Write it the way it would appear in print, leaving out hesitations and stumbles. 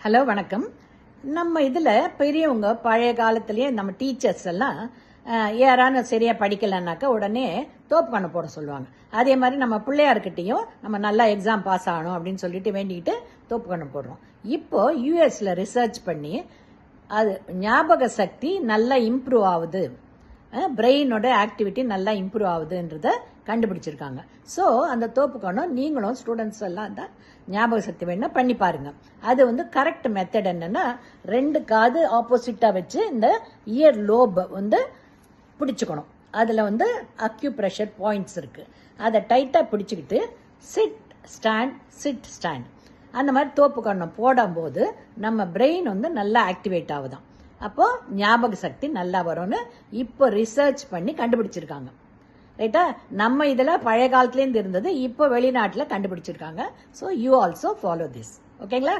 Hello வணக்கம். நம்ம இதில் பெரியவங்க பழைய காலத்திலேயே நம்ம டீச்சர்ஸ் எல்லாம் யாரான சரியாக படிக்கலைன்னாக்கா உடனே தோப்பு கண்ணை போட சொல்லுவாங்க. அதே மாதிரி நம்ம பிள்ளையார்கிட்டையும் நம்ம நல்லா எக்ஸாம் பாஸ் ஆகணும் அப்படின்னு சொல்லிட்டு வேண்டிக்கிட்டு தோப்பு கண்ணை போடுறோம். இப்போ யூஎஸ்ல ரிசர்ச் பண்ணி அது ஞாபக சக்தி நல்லா இம்ப்ரூவ் ஆகுது, பிரெயினோட ஆக்டிவிட்டி நல்லா இம்ப்ரூவ் ஆகுதுன்றத கண்டுபிடிச்சிருக்காங்க. ஸோ அந்த தோப்பு கண்ணம் நீங்களும் ஸ்டூடெண்ட்ஸ் எல்லாம் தான் ஞாபக சக்தி வேணும்னா பண்ணி பாருங்க. அது கரெக்ட் மெத்தட் என்னன்னா, 2 காது ஆப்போசிட்டா வச்சு இந்த இயர் லோப் பிடிச்சுக்கணும். அதில் அக்யூப்ரெஷர் பாயிண்ட்ஸ் இருக்கு. அதை டைட்டா பிடிச்சுக்கிட்டு சிட் ஸ்டாண்ட் அந்த மாதிரி தோப்பு கண்ணம் போடும்போது நம்ம பிரெயின் நல்லா ஆக்டிவேட் ஆகுதான். அப்போ ஞாபக சக்தி நல்லா வரும்னு இப்போ ரிசர்ச் பண்ணி கண்டுபிடிச்சிருக்காங்க. ரைட்டா? நம்ம இதெல்லாம் பழைய காலத்துலேருந்து இருந்தது, இப்போ வெளிநாட்டில் கண்டுபிடிச்சிருக்காங்க. So you also follow this. ஓகேங்களா?